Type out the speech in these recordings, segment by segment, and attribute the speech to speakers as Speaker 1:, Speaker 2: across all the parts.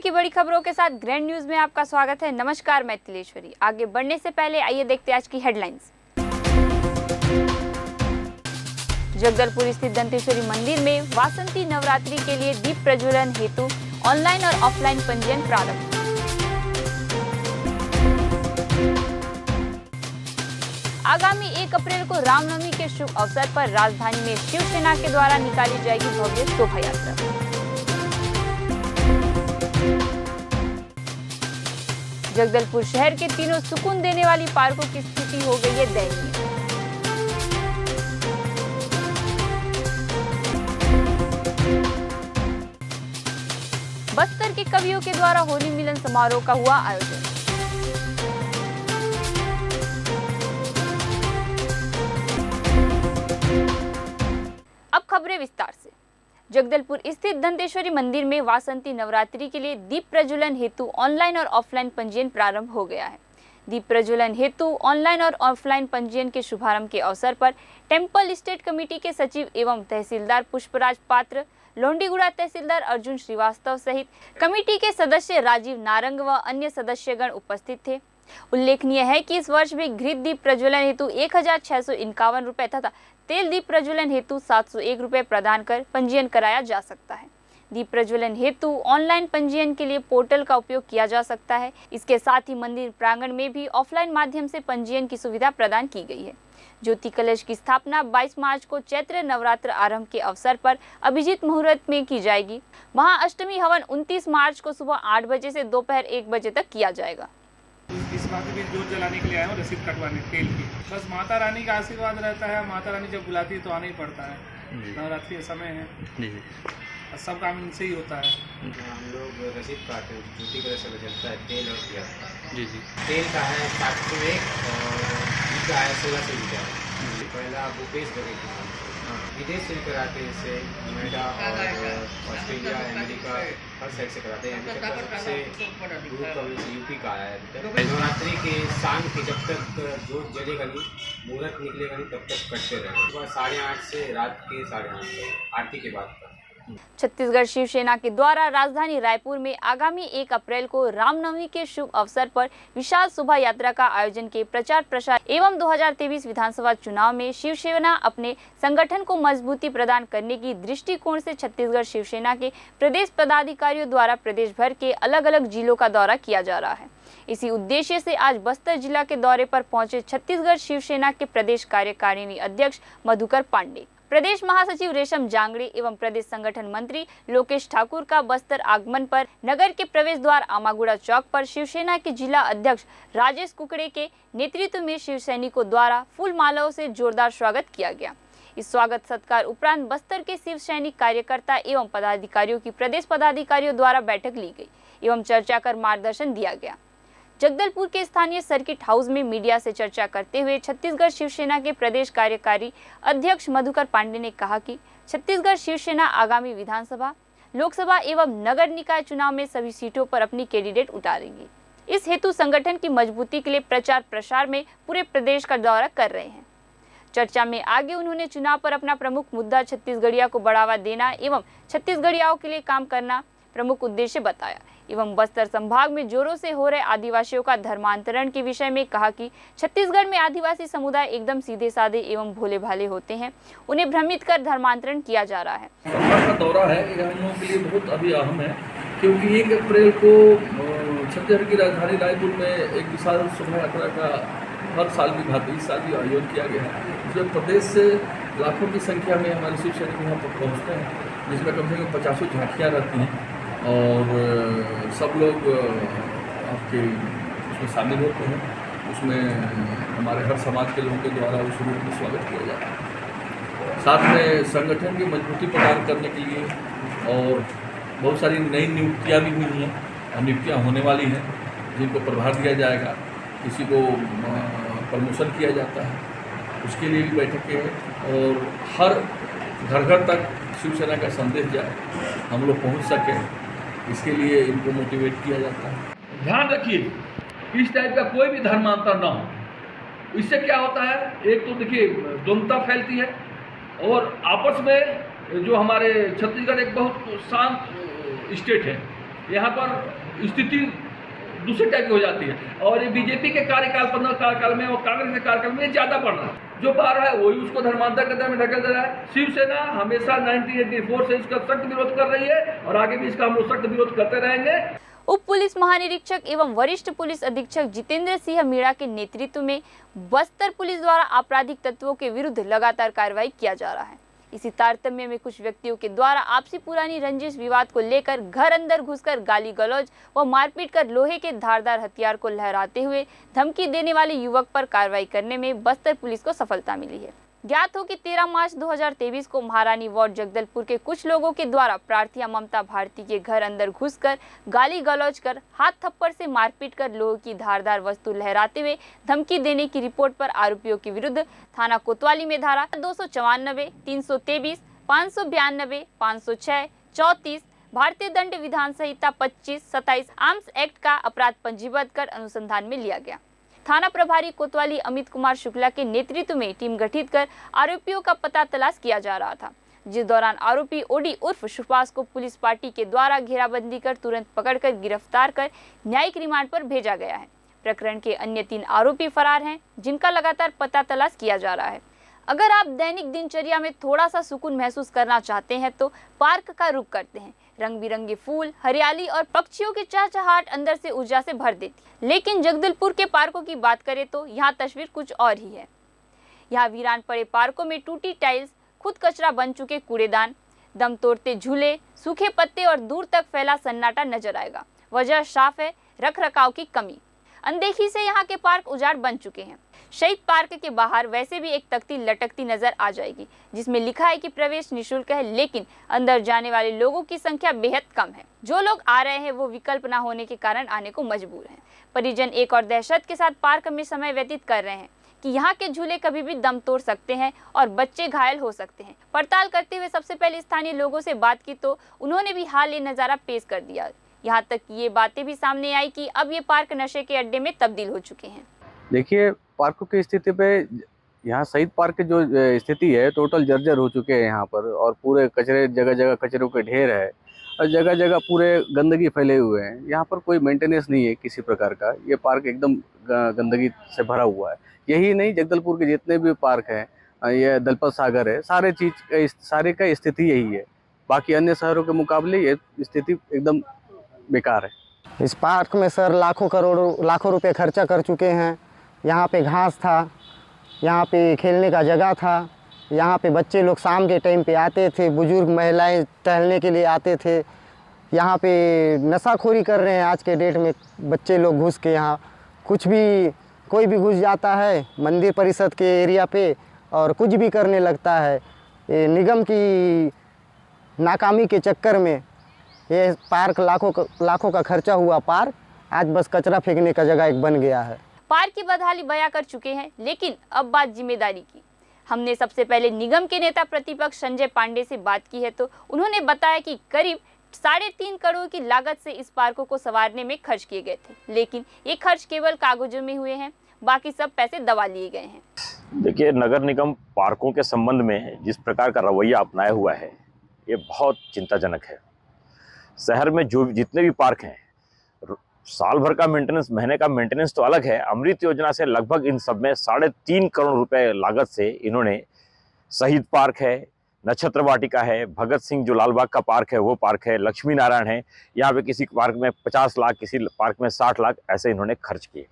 Speaker 1: की बड़ी खबरों के साथ ग्रैंड न्यूज में आपका स्वागत है। नमस्कार, मैं तिलेश्वरी। आगे बढ़ने से पहले आइए देखते हैं आज की हेडलाइंस। जगदलपुर स्थित दंतेश्वरी मंदिर में वासंती नवरात्रि के लिए दीप प्रज्वलन हेतु ऑनलाइन और ऑफलाइन पंजीयन प्रारंभ। आगामी 1 अप्रैल को रामनवमी के शुभ अवसर पर राजधानी में शिवसेना के द्वारा निकाली जाएगी भव्य शोभा यात्रा। जगदलपुर शहर के तीनों सुकून देने वाली पार्कों की स्थिति हो गई है दयनीय। बस्तर के कवियों के द्वारा होली मिलन समारोह का हुआ आयोजन। अब खबरें विस्तार से। जगदलपुर स्थित दंतेश्वरी मंदिर में वासंती नवरात्रि के लिए दीप प्रज्वलन हेतु ऑनलाइन और ऑफलाइन पंजीयन प्रारंभ हो गया है। दीप प्रज्वलन हेतु ऑनलाइन और ऑफलाइन पंजीयन के शुभारंभ के अवसर पर टेम्पल स्टेट कमेटी के सचिव एवं तहसीलदार पुष्पराज पात्र, लोंडीगुड़ा तहसीलदार अर्जुन श्रीवास्तव सहित कमेटी के सदस्य राजीव नारंग व अन्य सदस्यगण उपस्थित थे। उल्लेखनीय है कि इस वर्ष भी घृत दीप प्रज्वलन हेतु 1651 रुपए तथा तेल दीप प्रज्वलन हेतु 701 रुपए प्रदान कर पंजीयन कराया जा सकता है। दीप प्रज्वलन हेतु ऑनलाइन पंजीयन के लिए पोर्टल का उपयोग किया जा सकता है। इसके साथ ही मंदिर प्रांगण में भी ऑफलाइन माध्यम से पंजीयन की सुविधा प्रदान की गई है। ज्योति कलश की स्थापना 22 मार्च को चैत्र नवरात्र आरंभ के अवसर पर अभिजीत मुहूर्त में की जाएगी। महाअष्टमी हवन 29 मार्च को सुबह 8 बजे से दोपहर 1 बजे तक किया जाएगा।
Speaker 2: इस बात में जोत जलाने के लिए आया हूँ, रसीद कटवाने तेल की। बस माता रानी का आशीर्वाद रहता है। माता रानी जब बुलाती है तो आना ही पड़ता है। नवरात्रि का समय है और सब काम इनसे ही होता है।
Speaker 3: हम लोग रसीद काटते हैं, ज्योति कलश से चलता है तेल और दिया।
Speaker 2: जी।
Speaker 3: तेल का है 701 और घी का है 1600 रुपया। पहला भूपेश बघेल के नाम से विदेश से कराते हैं। इसे नोएडा और ऑस्ट्रेलिया, अमेरिका हर साइड से कराते हैं। अभी तक सबसे दूर का यूपी का आया है। नवरात्रि के शाम के जब तक जोत जलेगा नहीं, मुहूर्त निकलेगा नहीं, तब तक कटते रहेंगे। सुबह 8:30 से रात के 8:30 तक आरती के बाद का।
Speaker 1: छत्तीसगढ़ शिवसेना के द्वारा राजधानी रायपुर में आगामी 1 अप्रैल को रामनवमी के शुभ अवसर पर विशाल शोभा यात्रा का आयोजन के प्रचार प्रसार एवं 2023 विधानसभा चुनाव में शिवसेना अपने संगठन को मजबूती प्रदान करने की दृष्टिकोण से छत्तीसगढ़ शिवसेना के प्रदेश पदाधिकारियों द्वारा प्रदेश भर के अलग अलग जिलों का दौरा किया जा रहा है। इसी उद्देश्य से आज बस्तर जिला के दौरे पर पहुंचे छत्तीसगढ़ शिवसेना के प्रदेश कार्यकारिणी अध्यक्ष मधुकर पांडे, प्रदेश महासचिव रेशम जांगड़े एवं प्रदेश संगठन मंत्री लोकेश ठाकुर का बस्तर आगमन पर नगर के प्रवेश द्वार आमागुड़ा चौक पर शिवसेना के जिला अध्यक्ष राजेश कुकड़े के नेतृत्व में शिव सैनिकों द्वारा फूल मालाओं से जोरदार स्वागत किया गया। इस स्वागत सत्कार उपरांत बस्तर के शिव सैनिक कार्यकर्ता एवं पदाधिकारियों की प्रदेश पदाधिकारियों द्वारा बैठक ली गई एवं चर्चा कर मार्गदर्शन दिया गया। जगदलपुर के स्थानीय सर्किट हाउस में मीडिया से चर्चा करते हुए छत्तीसगढ़ शिवसेना के प्रदेश कार्यकारी अध्यक्ष मधुकर पांडे ने कहा कि छत्तीसगढ़ शिवसेना आगामी विधानसभा, लोकसभा एवं नगर निकाय चुनाव में सभी सीटों पर अपनी कैंडिडेट उतारेंगी। इस हेतु संगठन की मजबूती के लिए प्रचार प्रसार में पूरे प्रदेश का दौरा कर रहे हैं। चर्चा में आगे उन्होंने चुनाव पर अपना प्रमुख मुद्दा छत्तीसगढ़िया को बढ़ावा देना एवं छत्तीसगढ़ियाओं के लिए काम करना प्रमुख उद्देश्य बताया एवं बस्तर संभाग में जोरों से हो रहे आदिवासियों का धर्मांतरण के विषय में कहा कि छत्तीसगढ़ में आदिवासी समुदाय एकदम सीधे साधे एवं भोले भाले होते हैं, उन्हें भ्रमित कर धर्मांतरण किया जा रहा है।
Speaker 4: का दौरा है ये हम लोगों के लिए बहुत अभी अहम है, क्योंकि 1 अप्रैल को छत्तीसगढ़ की राजधानी रायपुर में एक विशाल शोभा यात्रा का हर साल की भांति इस साल भी आयोजन किया गया है। इसमें प्रदेश से लाखों की संख्या में हमारे शिव सैनिक यहाँ पर पहुँचते हैं, जिसमें कम से कम 50 झांकियाँ रहती हैं और सब लोग आपके उसमें शामिल होते हैं। उसमें हमारे हर समाज के लोगों के द्वारा उस रूप में स्वागत किया जाता है। साथ में संगठन की मजबूती प्रदान करने के लिए और बहुत सारी नई नियुक्तियाँ भी हुई हैं और नियुक्तियाँ होने वाली हैं, जिनको प्रभार दिया जाएगा, किसी को प्रमोशन किया जाता है, उसके लिए भी बैठकें हैं और हर घर घर तक शिवसेना का संदेश जाए, हम लोग पहुँच सकें, इसके लिए इनको मोटिवेट किया जाता है। ध्यान रखिए इस टाइप का कोई भी धर्मांतर ना हो। इससे क्या होता है, एक तो देखिए द्वंद्वता फैलती है और आपस में जो हमारे छत्तीसगढ़ एक बहुत शांत स्टेट है, यहाँ पर स्थिति दूसरे टाइप की हो जाती है। और ये बीजेपी के कार्यकाल 15 कार्यकाल में और कांग्रेस के कार्यकाल में ज़्यादा बढ़ रहा है। जो बाहर है वही उसको धर्मांतर के में ढकेल दे रहा है। शिवसेना हमेशा 1984 से इसका सख्त विरोध कर रही है और आगे भी इसका हम लोग सख्त विरोध करते रहेंगे।
Speaker 1: उप पुलिस महानिरीक्षक एवं वरिष्ठ पुलिस अधीक्षक जितेंद्र सिंह मीणा के नेतृत्व में बस्तर पुलिस द्वारा आपराधिक तत्वों के विरुद्ध लगातार कार्रवाई किया जा रहा है। इसी तारतम्य में कुछ व्यक्तियों के द्वारा आपसी पुरानी रंजिश विवाद को लेकर घर अंदर घुसकर गाली गलौज व मारपीट कर लोहे के धारदार हथियार को लहराते हुए धमकी देने वाले युवक पर कार्रवाई करने में बस्तर पुलिस को सफलता मिली है। ज्ञात हो कि 13 मार्च 2023 को महारानी वार्ड जगदलपुर के कुछ लोगों के द्वारा प्रार्थी ममता भारती के घर अंदर घुसकर गाली गलौज कर हाथ थप्पड़ से मारपीट कर लोहे की धारदार वस्तु लहराते हुए धमकी देने की रिपोर्ट पर आरोपियों के विरुद्ध थाना कोतवाली में धारा 294, 323, 592, 506, 34, भारतीय दंड विधान संहिता 25, 27 आर्म्स एक्ट का अपराध पंजीबद्ध कर अनुसंधान में लिया गया। थाना प्रभारी कोतवाली अमित कुमार शुक्ला के नेतृत्व में टीम गठित कर आरोपियों का पता तलाश किया जा रहा था, जिस दौरान आरोपी ओडी उर्फ सुभाष को पुलिस पार्टी के द्वारा घेराबंदी कर तुरंत पकड़कर गिरफ्तार कर न्यायिक रिमांड पर भेजा गया है। प्रकरण के अन्य 3 आरोपी फरार हैं, जिनका लगातार पता तलाश किया जा रहा है। अगर आप दैनिक दिनचर्या में थोड़ा सा सुकून महसूस करना चाहते हैं तो पार्क का रुख करते हैं। रंग बिरंगे फूल, हरियाली और पक्षियों की चहचहाहट अंदर से ऊर्जा से भर देती। लेकिन जगदलपुर के पार्कों की बात करें तो यहाँ तस्वीर कुछ और ही है। यहाँ वीरान पड़े पार्कों में टूटी टाइल्स, खुद कचरा बन चुके कूड़ेदान, दम तोड़ते झूले, सूखे पत्ते और दूर तक फैला सन्नाटा नजर आएगा। वजह साफ है, रख रखाव की कमी। अनदेखी से यहाँ के पार्क उजाड़ बन चुके हैं। शहीद पार्क के बाहर वैसे भी एक तख्ती लटकती नजर आ जाएगी, जिसमें लिखा है कि प्रवेश निःशुल्क है, लेकिन अंदर जाने वाले लोगों की संख्या बेहद कम है। जो लोग आ रहे हैं वो विकल्प न होने के कारण आने को मजबूर हैं। परिजन एक और दहशत के साथ पार्क में समय व्यतीत कर रहे हैं कि यहाँ के झूले कभी भी दम तोड़ सकते हैं और बच्चे घायल हो सकते हैं। पड़ताल करते हुए सबसे पहले स्थानीय लोगों से बात की तो उन्होंने भी हाल ये नज़ारा पेश कर दिया। यहाँ तक ये बातें भी सामने आई कि अब ये पार्क नशे के अड्डे में तब्दील हो चुके हैं।
Speaker 5: देखिए, पार्कों की स्थिति पे यहाँ शहीद पार्क की जो स्थिति है टोटल जर्जर हो चुके हैं यहाँ पर, और पूरे कचरे, जगह जगह कचरों के ढेर है और जगह जगह पूरे गंदगी फैले हुए हैं। यहाँ पर कोई मेंटेनेंस नहीं है किसी प्रकार का। ये पार्क एकदम गंदगी से भरा हुआ है। यही नहीं, जगदलपुर के जितने भी पार्क हैं, ये दलपत सागर है, सारे का स्थिति यही है। बाकी अन्य शहरों के मुकाबले ये स्थिति एकदम बेकार है।
Speaker 6: इस पार्क में सर लाखों रुपए खर्चा कर चुके हैं। यहाँ पे घास था, यहाँ पे खेलने का जगह था, यहाँ पे बच्चे लोग शाम के टाइम पे आते थे, बुजुर्ग महिलाएं टहलने के लिए आते थे। यहाँ पे नशाखोरी कर रहे हैं आज के डेट में बच्चे लोग घुस के। यहाँ कोई भी घुस जाता है मंदिर परिषद के एरिया पे और कुछ भी करने लगता है। ये निगम की नाकामी के चक्कर में ये पार्क लाखों का खर्चा हुआ पार्क आज बस कचरा फेंकने का जगह एक बन गया है।
Speaker 1: पार्क की बदहाली बयां कर चुके हैं, लेकिन अब बात जिम्मेदारी की। हमने सबसे पहले निगम के नेता प्रतिपक्ष संजय पांडे से बात की है तो उन्होंने बताया कि करीब 3.5 करोड़ की लागत से इस पार्कों को संवारने में खर्च किए गए थे, लेकिन ये खर्च केवल कागजों में हुए हैं, बाकी सब पैसे दबा लिए गए हैं।
Speaker 7: देखिए, नगर निगम पार्कों के संबंध में जिस प्रकार का रवैया अपनाया हुआ है ये बहुत चिंताजनक है। शहर में जितने भी पार्क हैं, साल भर का मेंटेनेंस, महीने का मेंटेनेंस तो अलग है। अमृत योजना से लगभग इन सब में 3.5 करोड़ रुपए लागत से इन्होंने शहीद पार्क है, नक्षत्र वाटिका है, भगत सिंह जो लालबाग का पार्क है वो पार्क है, लक्ष्मी नारायण है, यहाँ पे किसी पार्क में 50 लाख, किसी पार्क में 60 लाख ऐसे इन्होंने खर्च किए।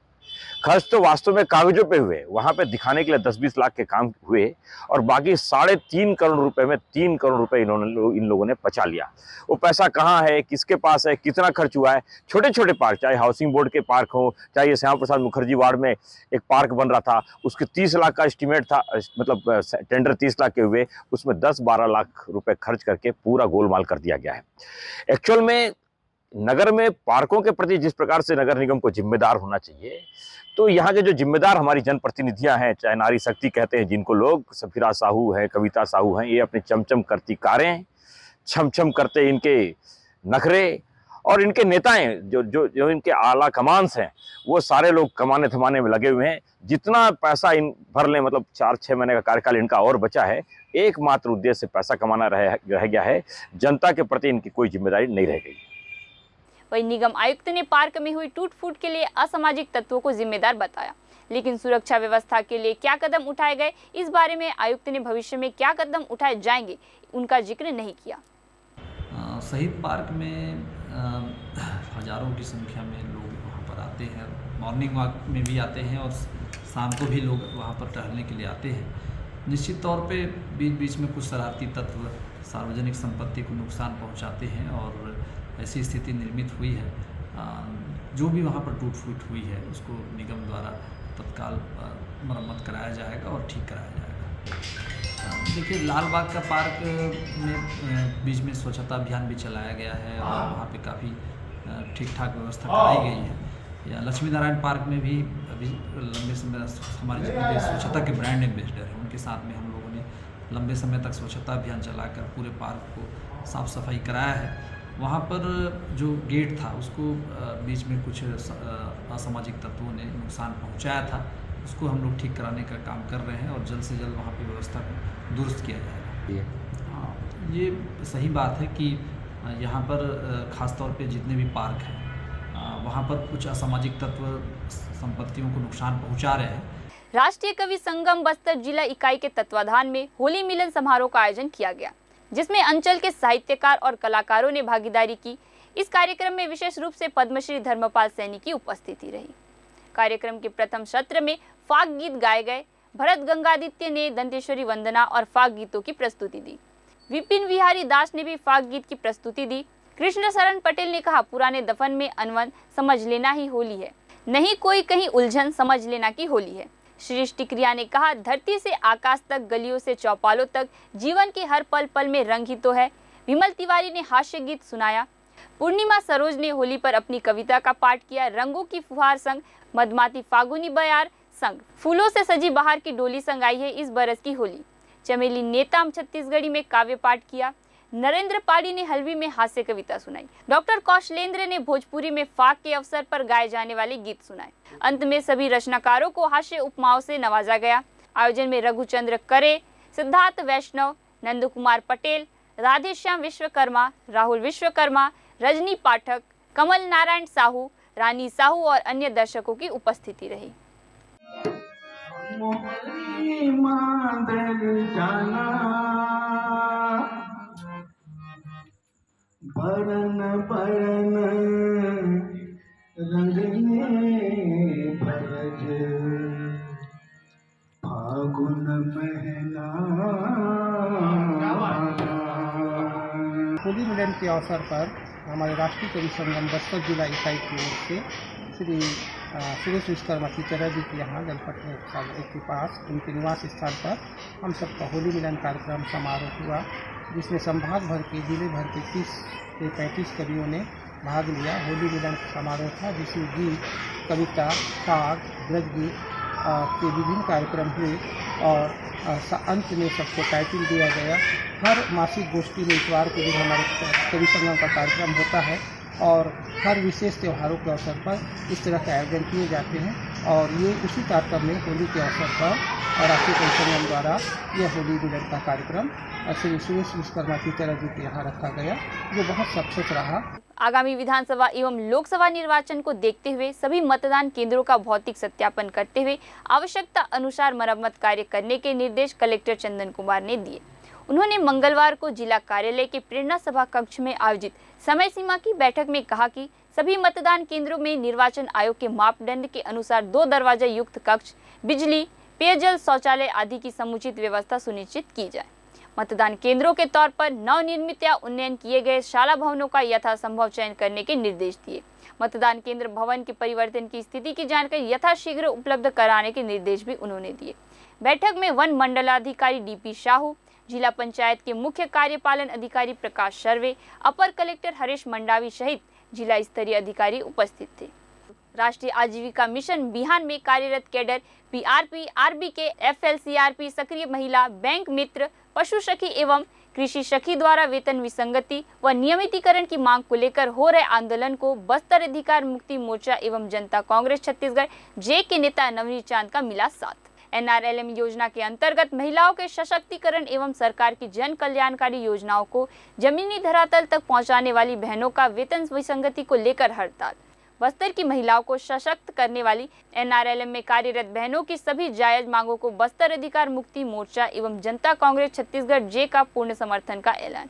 Speaker 7: खर्च तो वास्तव में कागजों पे हुए, वहाँ पे दिखाने के लिए 10-20 लाख के काम हुए और बाकी 3.5 करोड़ रुपए में 3 करोड़ रुपए इन लोगों ने बचा लिया। वो पैसा कहाँ है, किसके पास है, कितना खर्च हुआ है? छोटे छोटे पार्क, चाहे हाउसिंग बोर्ड के पार्क हो, चाहे ये श्यामा प्रसाद मुखर्जी वार्ड में एक पार्क बन रहा था, उसके 30 लाख का एस्टिमेट था, मतलब टेंडर 30 लाख के हुए, उसमें 10-12 लाख रुपए खर्च करके पूरा गोलमाल कर दिया गया है। एक्चुअल में नगर में पार्कों के प्रति जिस प्रकार से नगर निगम को जिम्मेदार होना चाहिए, तो यहाँ के जो जिम्मेदार हमारी जनप्रतिनिधियां हैं, चाहे नारी शक्ति कहते हैं जिनको लोग, सफीरा साहू है, कविता साहू हैं, ये अपने चमचम करती कारें, छम छम करते इनके नखरे, और इनके नेताएं जो इनके आला कमांस हैं वो सारे लोग कमाने थमाने में लगे हुए हैं। जितना पैसा इन भर लें, मतलब 4-6 महीने का कार्यकाल इनका और बचा है, एकमात्र उद्देश्य से पैसा कमाना रह गया है। जनता के प्रति इनकी कोई जिम्मेदारी नहीं रह गई।
Speaker 1: वहीं निगम आयुक्त ने पार्क में हुई टूट फूट के लिए असामाजिक तत्वों को जिम्मेदार बताया, लेकिन सुरक्षा व्यवस्था के लिए क्या कदम उठाए गए, इस बारे में आयुक्त ने भविष्य में क्या कदम उठाए जाएंगे, उनका जिक्र नहीं किया।
Speaker 8: शहीद पार्क में हजारों की संख्या में लोग वहाँ पर आते हैं, मॉर्निंग वॉक में भी आते हैं और शाम को भी लोग वहाँ पर टहलने के लिए आते हैं। निश्चित तौर पे बीच बीच में कुछ शरारती तत्व सार्वजनिक संपत्ति को नुकसान पहुँचाते हैं और ऐसी स्थिति निर्मित हुई है। जो भी वहाँ पर टूट फूट हुई है उसको निगम द्वारा तत्काल मरम्मत कराया जाएगा और ठीक कराया जाएगा। देखिए, लाल बाग का पार्क में बीच में स्वच्छता अभियान भी चलाया गया है और वहाँ पे काफ़ी ठीक ठाक व्यवस्था कराई गई है। या लक्ष्मी नारायण पार्क में भी अभी लंबे समय हमारे जो स्वच्छता के ब्रांड एम्बेसडर हैं उनके साथ में हम लोगों ने लंबे समय तक स्वच्छता अभियान चलाकर पूरे पार्क को साफ़ सफाई कराया है। वहाँ पर जो गेट था उसको बीच में कुछ असामाजिक तत्वों ने नुकसान पहुँचाया था, उसको हम लोग ठीक कराने का काम कर रहे हैं और जल्द से जल्द वहाँ पे व्यवस्था को दुरुस्त किया जाएगा। हाँ, ये सही बात है कि यहाँ पर ख़ास तौर पे जितने भी पार्क हैं वहाँ पर कुछ असामाजिक तत्व संपत्तियों को नुकसान पहुँचा रहे हैं।
Speaker 1: राष्ट्रीय कवि संगम बस्तर जिला इकाई के तत्वाधान में होली मिलन समारोह का आयोजन किया गया, जिसमें अंचल के साहित्यकार और कलाकारों ने भागीदारी की। इस कार्यक्रम में विशेष रूप से पद्मश्री धर्मपाल सैनी की उपस्थिति रही। कार्यक्रम के प्रथम सत्र में फाग गीत गाए गए। भरत गंगादित्य ने दंतेश्वरी वंदना और फाग गीतों की प्रस्तुति दी। विपिन विहारी दास ने भी फाग गीत की प्रस्तुति दी। कृष्ण शरण पटेल ने कहा, पुराने दफन में अनवन, समझ लेना ही होली है, नहीं कोई कहीं उलझन, समझ लेना की होली है। श्रीश टिकरिया ने कहा, धरती से आकाश तक, गलियों से चौपालों तक, जीवन के हर पल पल में रंग ही तो है। विमल तिवारी ने हास्य गीत सुनाया। पूर्णिमा सरोज ने होली पर अपनी कविता का पाठ किया। रंगों की फुहार संग, मधमाती फागुनी बयार संग, फूलों से सजी बाहर की डोली संग आई है इस बरस की होली। चमेली नेताम छत्तीसगढ़ी में काव्य पाठ किया। नरेंद्र पाड़ी ने हल्बी में हास्य कविता सुनाई। डॉक्टर कौशलेंद्र ने भोजपुरी में फाग के अवसर पर गाए जाने वाले गीत सुनाए। अंत में सभी रचनाकारों को हास्य उपमाओं से नवाजा गया। आयोजन में रघुचंद्र करे, सिद्धार्थ वैष्णव, नंद कुमार पटेल, राधेश्याम विश्वकर्मा, राहुल विश्वकर्मा, रजनी पाठक, कमल नारायण साहू, रानी साहू और अन्य दर्शकों की उपस्थिति रही।
Speaker 9: बरन बरन रंगने भरज फागुन महीना।
Speaker 10: होली मिलन के अवसर पर हमारे राष्ट्रीय कवि संगम बस्तर जिला इकाई की ओर से श्री सुरेश विश्वकर्मा टीचर जी के यहाँ जलपट्टी के पास उनके निवास स्थान पर हम सबका होली मिलन कार्यक्रम समारोह हुआ, जिसमें संभाग भर के जिले भर के 30 से 35 कवियों ने भाग लिया। होली मिलन समारोह था जिसमें गीत, कविता, फाग, ब्रज गीत के विभिन्न कार्यक्रम हुए और अंत में सबको टाइटल दिया गया। हर मासिक गोष्ठी में इतवार के दिन हमारे कवि संगम का कार्यक्रम होता है और हर विशेष त्योहारों के अवसर पर इस तरह के आयोजन किए जाते हैं और ये उसी तारतम्य में होली के अवसर पर राष्ट्रीय कवि संगम द्वारा यह होली मिलन का कार्यक्रम श्री सुरेश विश्वकर्मा टीचर जी के यहाँ रखा गया, जो बहुत सक्सेस रहा।
Speaker 1: आगामी विधानसभा एवं लोकसभा निर्वाचन को देखते हुए सभी मतदान केंद्रों का भौतिक सत्यापन करते हुए आवश्यकता अनुसार मरम्मत कार्य करने के निर्देश कलेक्टर चंदन कुमार ने दिए। उन्होंने मंगलवार को जिला कार्यालय के प्रेरणा सभा कक्ष में आयोजित समय सीमा की बैठक में कहा कि सभी मतदान केंद्रों में निर्वाचन आयोग के मापदंड के अनुसार 2 दरवाजा युक्त कक्ष, बिजली, पेयजल, शौचालय आदि की समुचित व्यवस्था सुनिश्चित की जाए। मतदान केंद्रों के तौर पर नवनिर्मित या उन्नयन किए गए शाला भवनों का यथासंभव चयन करने के निर्देश दिए। मतदान केंद्र भवन के परिवर्तन की स्थिति की जानकारी यथाशीघ्र उपलब्ध कराने के निर्देश भी उन्होंने दिए। बैठक में वन मंडलाधिकारी डीपी साहू, जिला पंचायत के मुख्य कार्यपालन अधिकारी प्रकाश सर्वे, अपर कलेक्टर हरीश मंडावी सहित जिला स्तरीय अधिकारी उपस्थित थे। राष्ट्रीय आजीविका मिशन बिहान में कार्यरत कैडर पीआरपी, आरबीके, एफएलसीआरपी, सक्रिय महिला, बैंक मित्र, पशु सखी एवं कृषि सखी द्वारा वेतन विसंगति व नियमितीकरण की मांग को लेकर हो रहे आंदोलन को बस्तर अधिकार मुक्ति मोर्चा एवं जनता कांग्रेस छत्तीसगढ़ जे के नेता नवनीत चांद का मिला साथ। NRLM योजना के अंतर्गत महिलाओं के सशक्तिकरण एवं सरकार की जन कल्याणकारी योजनाओं को जमीनी धरातल तक पहुंचाने वाली बहनों का वेतन विसंगति को लेकर हड़ताल। बस्तर की महिलाओं को सशक्त करने वाली NRLM में कार्यरत बहनों की सभी जायज मांगों को बस्तर अधिकार मुक्ति मोर्चा एवं जनता कांग्रेस छत्तीसगढ़ जे का पूर्ण समर्थन का ऐलान।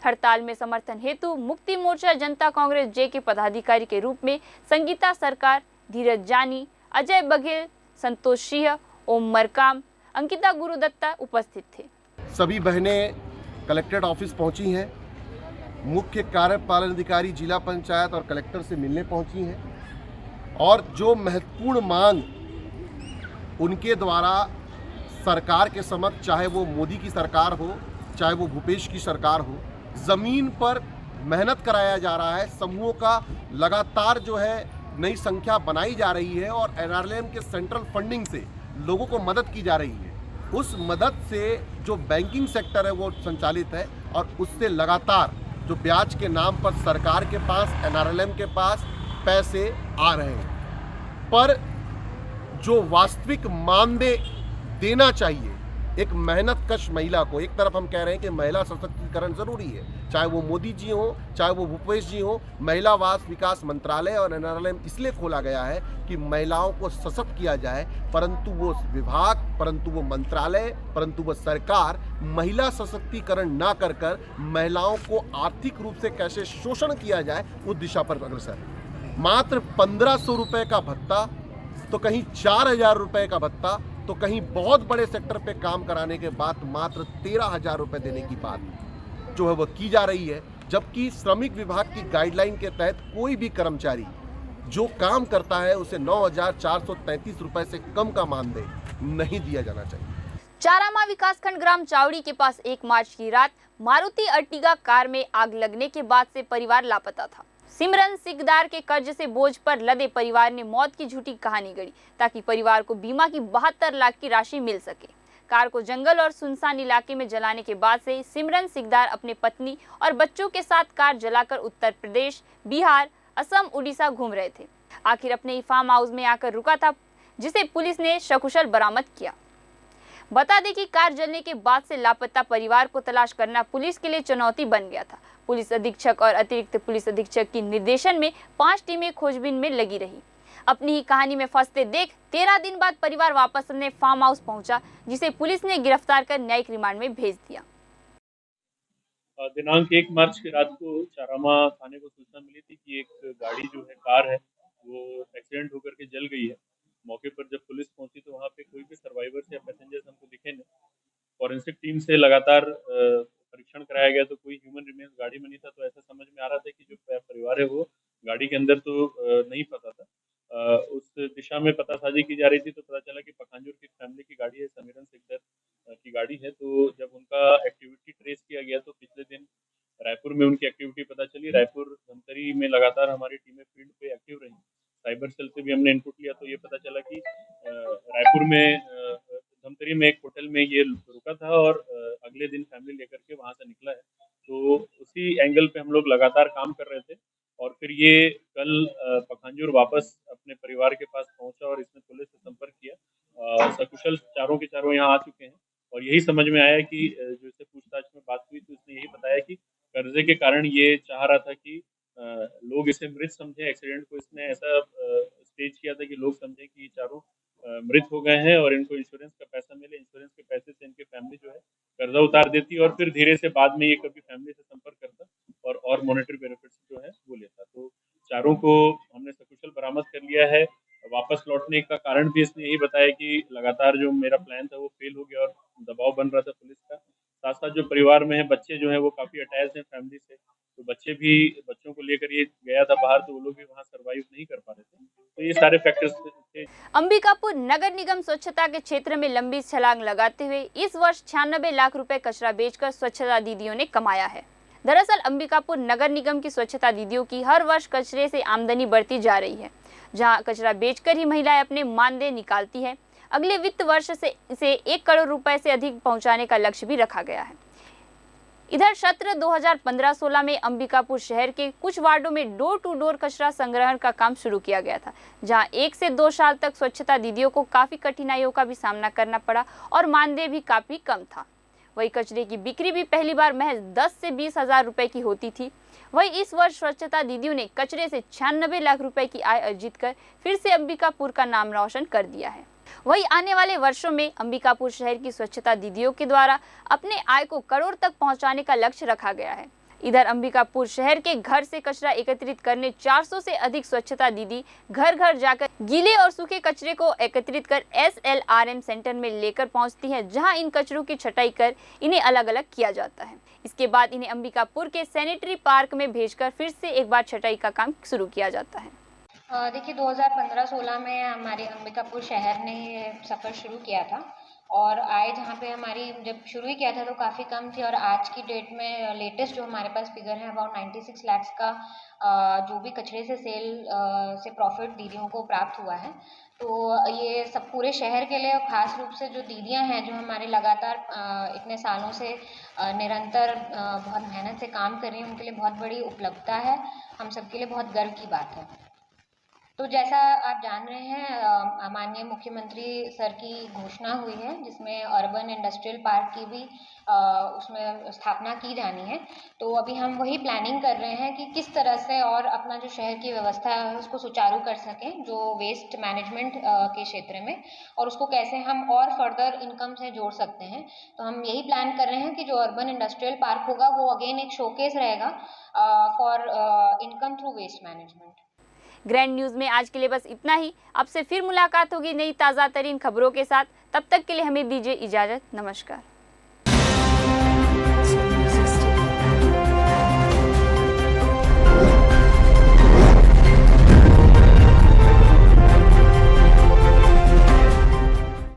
Speaker 1: हड़ताल में समर्थन हेतु मुक्ति मोर्चा जनता कांग्रेस जे के पदाधिकारी के रूप में संगीता सरकार, धीरज जानी, अजय बघेल, संतोष सिंह, ओम मरकाम, अंकिता गुरुदत्ता उपस्थित थे।
Speaker 11: सभी बहनें कलेक्ट्रेट ऑफिस पहुंची हैं। मुख्य कार्यपालन अधिकारी जिला पंचायत और कलेक्टर से मिलने पहुंची हैं और जो महत्वपूर्ण मांग उनके द्वारा सरकार के समक्ष, चाहे वो मोदी की सरकार हो, चाहे वो भूपेश की सरकार हो, ज़मीन पर मेहनत कराया जा रहा है। समूहों का लगातार जो है नई संख्या बनाई जा रही है और NRLM के सेंट्रल फंडिंग से लोगों को मदद की जा रही है। उस मदद से जो बैंकिंग सेक्टर है वो संचालित है और उससे लगातार जो ब्याज के नाम पर सरकार के पास, NRLM के पास पैसे आ रहे हैं। पर जो वास्तविक मानदेय देना चाहिए एक मेहनतकश महिला को, एक तरफ हम कह रहे हैं कि महिला सशक्तिकरण जरूरी है, चाहे वो मोदी जी हो, चाहे वो भूपेश जी हो। महिला विकास मंत्रालय और NRLM इसलिए खोला गया है कि महिलाओं को सशक्त किया जाए, परंतु वो विभाग, परंतु वो मंत्रालय, परंतु वो सरकार महिला सशक्तिकरण ना कर महिलाओं को आर्थिक रूप से कैसे शोषण किया जाए उस दिशा पर अग्रसर है। मात्र 1500 रुपये का भत्ता, तो कहीं 4000 रुपये का भत्ता, तो कहीं बहुत बड़े सेक्टर पे काम कराने के बाद मात्र 13,000 रुपये देने की बात जो है वह की जा रही है। जबकि श्रमिक विभाग की गाइडलाइन के तहत कोई भी कर्मचारी जो काम करता है उसे 9,433 रुपये से कम का मानदेय नहीं दिया जाना चाहिए।
Speaker 1: चारामा विकासखंड ग्राम चावड़ी के पास 1 मार्च की रात मारुति अर्टिगा कार में आग लगने के बाद से परिवार लापता था। सिमरन सिकदार के कर्ज से बोझ पर लदे परिवार ने मौत की झूठी कहानी गढ़ी ताकि परिवार को बीमा की 72 लाख की राशि मिल सके। कार को जंगल और सुनसान इलाके में जलाने के बाद से सिमरन सिकदार अपने पत्नी और बच्चों के साथ कार जलाकर उत्तर प्रदेश, बिहार, असम, उड़ीसा घूम रहे थे। आखिर अपने फार्म हाउस में आकर रुका था, जिसे पुलिस ने सकुशल बरामद किया। बता दें कि कार जलने के बाद से लापता परिवार को तलाश करना पुलिस के लिए चुनौती बन गया था। पुलिस अधीक्षक और अतिरिक्त पुलिस अधीक्षक की निर्देशन में 5 टीमें खोजबीन में लगी रही। अपनी ही कहानी में फंसते देख 13 दिन बाद परिवार वापस अपने फार्म हाउस पहुंचा, जिसे पुलिस ने गिरफ्तार कर न्यायिक रिमांड में भेज दिया।
Speaker 12: दिनांक 1 मार्च की रात को चारामा थाने को सूचना मिली थी कि एक गाड़ी जो है, कार है, वो एक्सीडेंट होकर के जल गई है। मौके पर जब पुलिस पहुंची तो वहाँ पे कोई भी सर्वाइवर्स या पैसेंजर्स हमको दिखे नहीं। फॉरेंसिक टीम से लगातार परीक्षण कराया गया तो कोई ह्यूमन रिमेन्स गाड़ी में नहीं था। तो ऐसा समझ में आ रहा था कि जो परिवार है वो गाड़ी के अंदर तो नहीं फंसा था। उस दिशा में पतासाजी की जा रही थी तो पता चला कि पखांजूर की फैमिली की गाड़ी है, समीरन सिकदर की गाड़ी है। तो जब उनका एक्टिविटी ट्रेस किया गया तो पिछले दिन रायपुर में उनकी एक्टिविटी पता चली। रायपुर धमतरी में लगातार हमारी टीमें फील्ड पे एक्टिव रही। साइबर सेल से भी हमने इनपुट लिया तो ये पता चला कि रायपुर में धमतरी में एक होटल में ये रुका था और अगले दिन फैमिली लेकर के वहाँ से निकला है। तो उसी एंगल पे हम लोग लगातार काम कर रहे थे और फिर ये कल पखांजूर वापस अपने परिवार के पास पहुंचा और इसने पुलिस से संपर्क किया। सकुशल चारों के चारों यहाँ आ चुके हैं और यही समझ में आया कि जो इससे पूछताछ में बात हुई तो इसने यही बताया कि कर्जे के कारण ये चाह रहा था कि लोग इसे मृत समझे। एक्सीडेंट को इसने ऐसा स्टेज किया था कि लोग समझे कि ये चारों मृत हो गए हैं और इनको इंश्योरेंस का पैसा मिले। इंश्योरेंस के पैसे से इनके फैमिली जो है कर्जा उतार देती और फिर धीरे से बाद में ये कभी फैमिली से संपर्क करता और मॉनेटरी बेनिफिट्स जो है वो लेता। तो चारों को हमने सकुशल बरामद कर लिया है। वापस लौटने का कारण भी इसने यही बताया कि लगातार जो मेरा प्लान था वो फेल हो गया और दबाव बन रहा था पुलिस का। साथ साथ जो परिवार में है बच्चे जो है वो काफ़ी अटैच हैं फैमिली से, तो बच्चों को लेकर ये गया था बाहर तो वो लोग भी वहाँ सर्वाइव नहीं कर पा रहे थे। तो ये सारे फैक्टर्स थे।
Speaker 1: अंबिकापुर नगर निगम स्वच्छता के क्षेत्र में लंबी छलांग लगाते हुए इस वर्ष 96 लाख रुपए कचरा बेचकर स्वच्छता दीदियों ने कमाया है। दरअसल अंबिकापुर नगर निगम की स्वच्छता दीदियों की हर वर्ष कचरे से आमदनी बढ़ती जा रही है। जहां कचरा बेचकर ही महिलाएं अपने मानदेय निकालती है। अगले वित्त वर्ष से इसे 1 करोड़ रुपए से अधिक पहुंचाने का लक्ष्य भी रखा गया है। इधर सत्र 2015-16 में अंबिकापुर शहर के कुछ वार्डों में डोर टू डोर कचरा संग्रहण का काम शुरू किया गया था, जहां 1 से 2 साल तक स्वच्छता दीदियों को काफी कठिनाइयों का भी सामना करना पड़ा और मानदेय भी काफी कम था। वही कचरे की बिक्री भी पहली बार महज 10 से 20 हजार रुपए की होती थी। वही इस वर्ष स्वच्छता दीदियों ने कचरे से 96 लाख रुपए की आय अर्जित कर फिर से अंबिकापुर का नाम रोशन कर दिया है। वही आने वाले वर्षों में अंबिकापुर शहर की स्वच्छता दीदियों के द्वारा अपने आय को करोड़ तक पहुंचाने का लक्ष्य रखा गया है। इधर अंबिकापुर शहर के घर से कचरा एकत्रित करने 400 से अधिक स्वच्छता दीदी घर घर जाकर गीले और सूखे कचरे को एकत्रित कर SLRM सेंटर में लेकर पहुंचती हैं, जहां इन कचरों की छटाई कर इन्हें अलग अलग किया जाता है। इसके बाद इन्हें अंबिकापुर के सैनिटरी पार्क में भेजकर फिर से एक बार छटाई का काम शुरू किया जाता है।
Speaker 13: देखिए 2015-16 में हमारे अंबिकापुर शहर ने ये सफ़र शुरू किया था और आय जहाँ पे हमारी जब शुरू ही किया था तो काफ़ी कम थी और आज की डेट में लेटेस्ट जो हमारे पास फिगर है अबाउट 96 लाख का जो भी कचरे से सेल से प्रॉफिट दीदियों को प्राप्त हुआ है। तो ये सब पूरे शहर के लिए और ख़ास रूप से जो दीदियां हैं जो हमारे लगातार इतने सालों से निरंतर बहुत मेहनत से काम कर रही हैं, उनके लिए बहुत बड़ी उपलब्धता है, हम सबके लिए बहुत गर्व की बात है। तो जैसा आप जान रहे हैं माननीय मुख्यमंत्री सर की घोषणा हुई है जिसमें अर्बन इंडस्ट्रियल पार्क की भी उसमें स्थापना की जानी है। तो अभी हम वही प्लानिंग कर रहे हैं कि किस तरह से और अपना जो शहर की व्यवस्था है उसको सुचारू कर सकें जो वेस्ट मैनेजमेंट के क्षेत्र में, और उसको कैसे हम और फर्दर इनकम से जोड़ सकते हैं। तो हम यही प्लान कर रहे हैं कि जो अर्बन इंडस्ट्रियल पार्क होगा वो अगेन एक शोकेस रहेगा for income through waste management.
Speaker 1: Grand news में आज के लिए बस इतना ही। आपसे फिर मुलाकात होगी नई ताज़ा तरीन खबरों के साथ। तब तक के लिए हमें दीजिए इजाज़त। नमस्कार।